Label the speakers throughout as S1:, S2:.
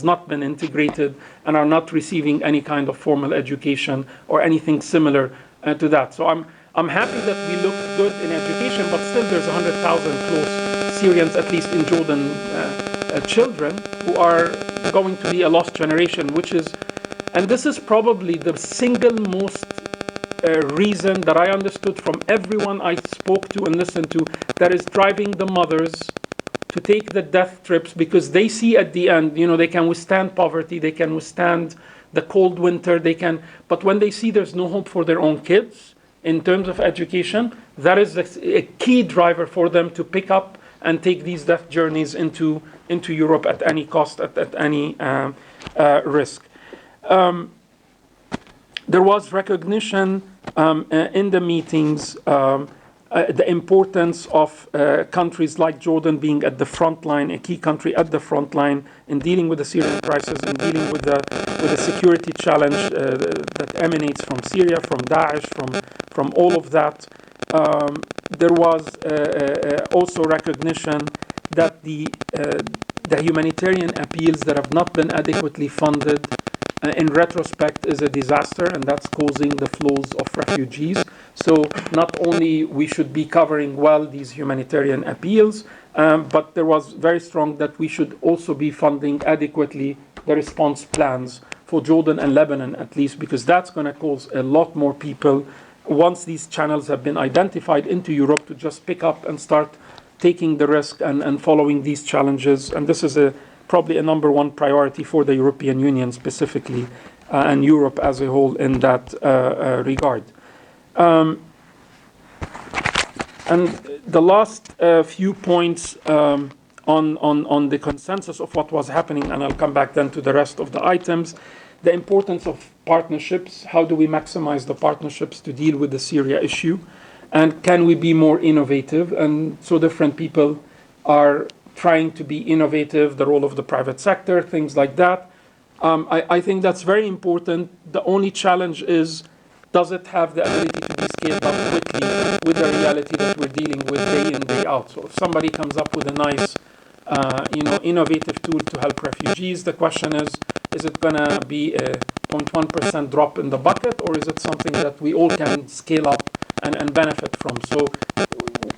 S1: not been integrated and are not receiving any kind of formal education or anything similar to that. So I'm happy that we look good in education, but still there's 100,000 close Syrians, at least in Jordan, children who are going to be a lost generation, and this is probably the single most reason that I understood from everyone I spoke to and listened to that is driving the mothers to take the death trips, because they see at the end, they can withstand poverty, they can withstand the cold winter, but when they see there's no hope for their own kids in terms of education, that is a key driver for them to pick up and take these death journeys into Europe at any cost, at any risk. There was recognition in the meetings the importance of countries like Jordan being at the front line, a key country at the front line in dealing with the Syrian crisis, in dealing with the security challenge that emanates from Syria, from Daesh, from all of that. There was also recognition that the humanitarian appeals that have not been adequately funded in retrospect is a disaster, and that's causing the flows of refugees. So not only we should be covering well these humanitarian appeals, but there was very strong that we should also be funding adequately the response plans for Jordan and Lebanon, at least, because that's going to cause a lot more people, once these channels have been identified into Europe, to just pick up and start taking the risk and following these challenges. And this is probably a number one priority for the European Union specifically, and Europe as a whole in that regard. And the last few points on the consensus of what was happening, and I'll come back then to the rest of the items. The importance of partnerships. How do we maximize the partnerships to deal with the Syria issue? And can we be more innovative? And so different people are trying to be innovative, the role of the private sector, things like that. I think that's very important. The only challenge is, does it have the ability to be scaled up quickly with the reality that we're dealing with day in, day out? So if somebody comes up with a nice, innovative tool to help refugees, the question is it going to be a 0.1% drop in the bucket, or is it something that we all can scale up and benefit from? So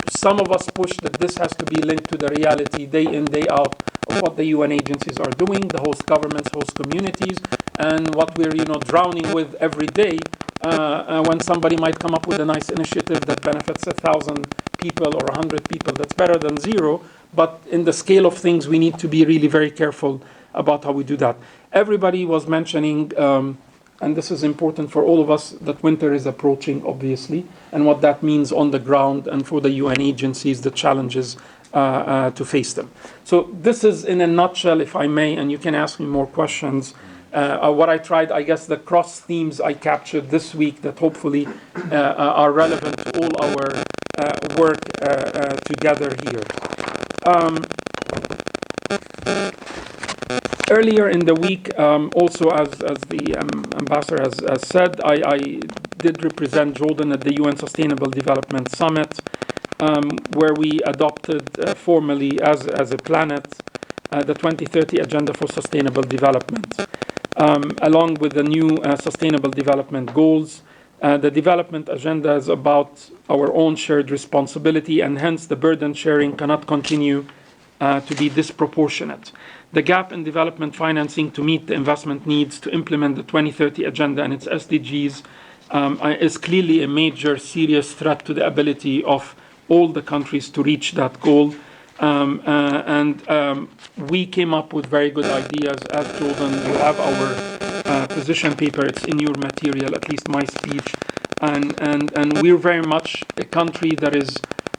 S1: some of us push that this has to be linked to the reality day in, day out of what the UN agencies are doing, the host governments, host communities, and what we're drowning with every day. When somebody might come up with a nice initiative that benefits 1,000 people or 100 people, that's better than zero. But in the scale of things, we need to be really very careful about how we do that. Everybody was mentioning, and this is important for all of us, that winter is approaching, obviously, and what that means on the ground, and for the UN agencies, the challenges to face them. So this is in a nutshell, if I may, and you can ask me more questions. What I tried, I guess, the cross themes I captured this week that hopefully are relevant to all our work together here. Earlier in the week, also as the ambassador has said, I did represent Jordan at the UN Sustainable Development Summit, where we adopted formally as a planet the 2030 Agenda for Sustainable Development. Along with the new Sustainable Development Goals, the development agenda is about our own shared responsibility, and hence the burden sharing cannot continue to be disproportionate. The gap in development financing to meet the investment needs to implement the 2030 Agenda and its SDGs is clearly a major, serious threat to the ability of all the countries to reach that goal. We came up with very good ideas as Jordan. You have our position paper, it's in your material, at least my speech. And we're very much a country that is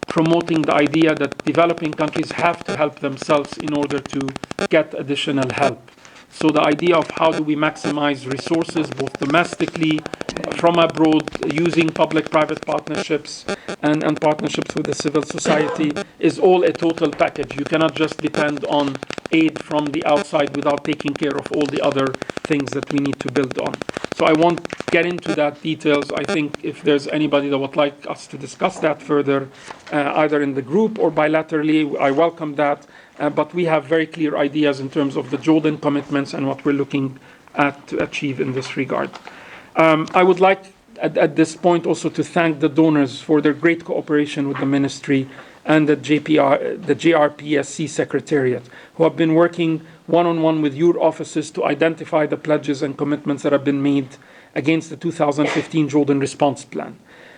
S1: promoting the idea that developing countries have to help themselves in order to get additional help. So the idea of how do we maximize resources, both domestically, from abroad, using public-private partnerships and partnerships with the civil society, is all a total package. You cannot just depend on aid from the outside without taking care of all the other things that we need to build on. So I won't get into that details. I think if there's anybody that would like us to discuss that further, either in the group or bilaterally, I welcome that. But we have very clear ideas in terms of the Jordan commitments and what we're looking at to achieve in this regard. I would like at this point also to thank the donors for their great cooperation with the ministry and the JRPSC Secretariat, who have been working one-on-one with your offices to identify the pledges and commitments that have been made against the 2015 Jordan Response Plan.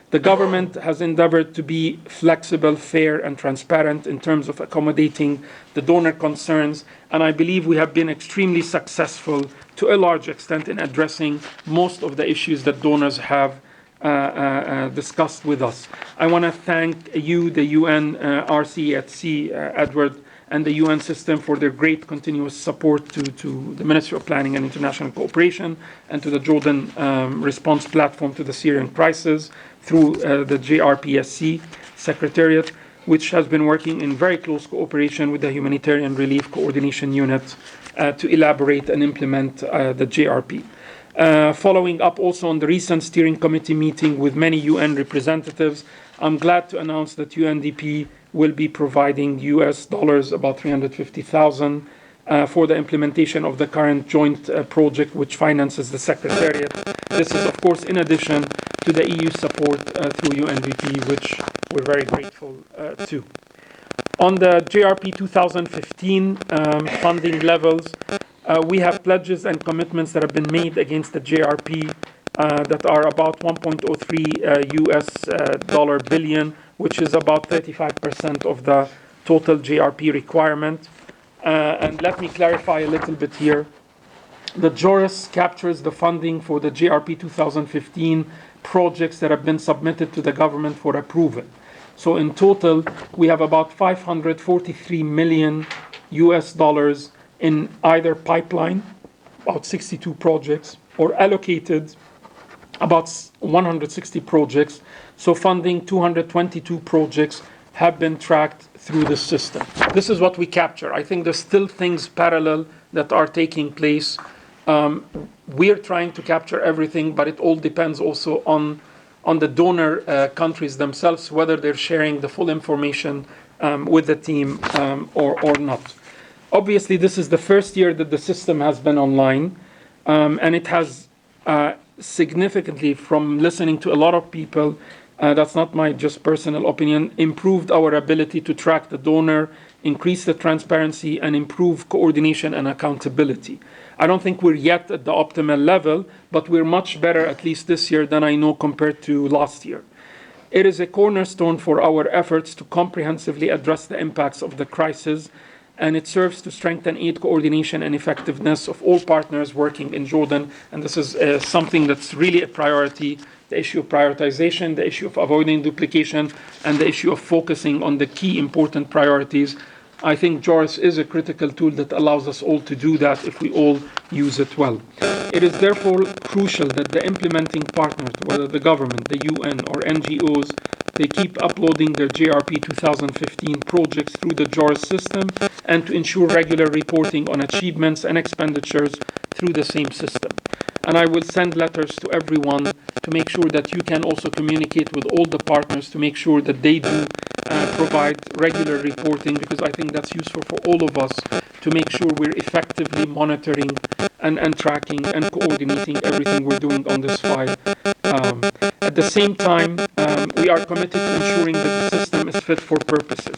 S1: The government has endeavored to be flexible, fair, and transparent in terms of accommodating the donor concerns, and I believe we have been extremely successful to a large extent in addressing most of the issues that donors have discussed with us. I want to thank you, the UN RCHC, Edward, and the UN system for their great continuous support to the Ministry of Planning and International Cooperation and to the Jordan Response Platform to the Syrian crisis through the JRPSC Secretariat, which has been working in very close cooperation with the Humanitarian Relief Coordination Unit to elaborate and implement the JRP. Following up also on the recent steering committee meeting with many UN representatives, I'm glad to announce that UNDP will be providing US dollars, about 350,000, for the implementation of the current joint project which finances the Secretariat. This is, of course, in addition to the EU support through UNDP, which we're very grateful to. On the JRP 2015 funding levels, we have pledges and commitments that have been made against the JRP that are about 1.03 US dollar billion, which is about 35% of the total JRP requirement. And let me clarify a little bit here. The JORIS captures the funding for the JRP 2015 projects that have been submitted to the government for approval. So in total, we have about 543 million US dollars in either pipeline, about 62 projects, or allocated about 160 projects. So funding 222 projects have been tracked through the system. This is what we capture. I think there's still things parallel that are taking place. We're trying to capture everything, but it all depends also on the donor countries themselves, whether they're sharing the full information with the team or not. Obviously, this is the first year that the system has been online, and it has significantly, from listening to a lot of people, that's not my just personal opinion, improved our ability to track the donor, increase the transparency, and improve coordination and accountability. I don't think we're yet at the optimal level, but we're much better, at least this year, than I know compared to last year. It is a cornerstone for our efforts to comprehensively address the impacts of the crisis, and it serves to strengthen aid coordination and effectiveness of all partners working in Jordan. And this is something that's really a priority, the issue of prioritization, the issue of avoiding duplication, and the issue of focusing on the key important priorities. I think JORIS is a critical tool that allows us all to do that if we all use it well. It is therefore crucial that the implementing partners, whether the government, the UN, or NGOs, they keep uploading their JRP 2015 projects through the JORIS system and to ensure regular reporting on achievements and expenditures through the same system. And I will send letters to everyone to make sure that you can also communicate with all the partners to make sure that they do provide regular reporting, because I think that's useful for all of us to make sure we're effectively monitoring and tracking and coordinating everything we're doing on this file. At the same time, we are committed to ensuring that the system is fit for purposes.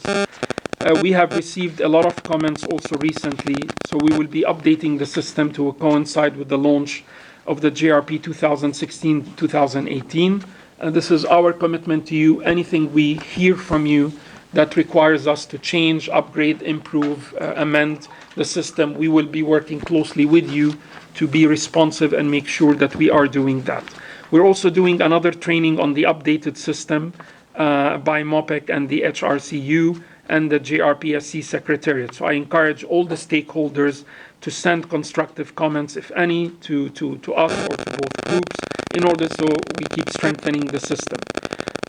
S1: We have received a lot of comments also recently, so we will be updating the system to coincide with the launch of the JRP 2016-2018. This is our commitment to you. Anything we hear from you that requires us to change, upgrade, improve, amend the system, we will be working closely with you to be responsive and make sure that we are doing that. We're also doing another training on the updated system by MOPEC and the HRCU and the JRPSC Secretariat. So I encourage all the stakeholders to send constructive comments, if any, to us or to both groups, in order so we keep strengthening the system.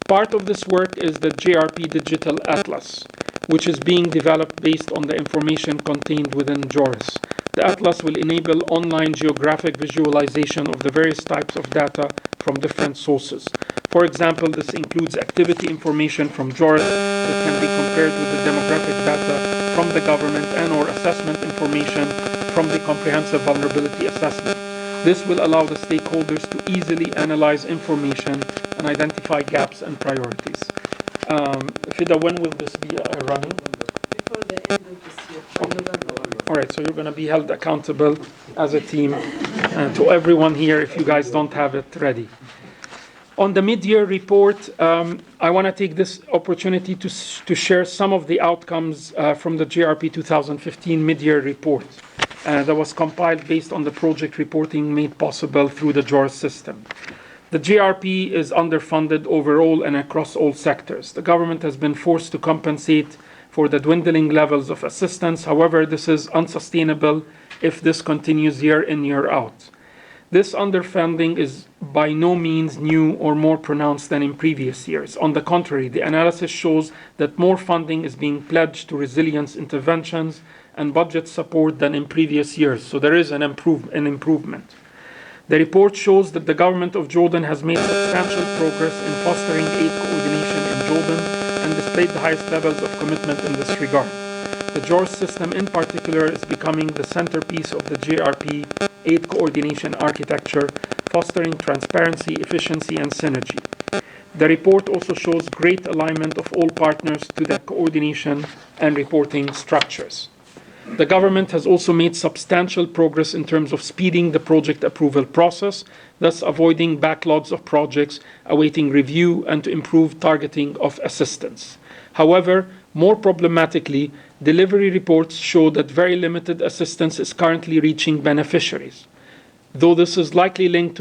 S1: Part of this work is the JRP Digital Atlas, which is being developed based on the information contained within JORIS. The atlas will enable online geographic visualization of the various types of data from different sources. For example, this includes activity information from JORS that can be compared with the demographic data from the government and/or assessment information from the Comprehensive Vulnerability Assessment. This will allow the stakeholders to easily analyze information and identify gaps and priorities. Fida, when will this be running?
S2: Before the end of this year, November.
S1: All right, so you're going to be held accountable as a team to everyone here if you guys don't have it ready. On the mid-year report, I want to take this opportunity to share some of the outcomes from the GRP 2015 mid-year report that was compiled based on the project reporting made possible through the JORS system. The GRP is underfunded overall and across all sectors. The government has been forced to compensate for the dwindling levels of assistance. However, this is unsustainable if this continues year in, year out. This underfunding is by no means new or more pronounced than in previous years. On the contrary, the analysis shows that more funding is being pledged to resilience interventions and budget support than in previous years. So there is an improvement. The report shows that the government of Jordan has made substantial progress in fostering aid coordination in Jordan and displayed the highest levels of commitment in this regard. The JORS system in particular is becoming the centerpiece of the GRP aid coordination architecture, fostering transparency, efficiency, and synergy. The report also shows great alignment of all partners to the coordination and reporting structures. The government has also made substantial progress in terms of speeding the project approval process, thus avoiding backlogs of projects awaiting review and to improve targeting of assistance. However, more problematically, delivery reports show that very limited assistance is currently reaching beneficiaries. Though this is likely linked to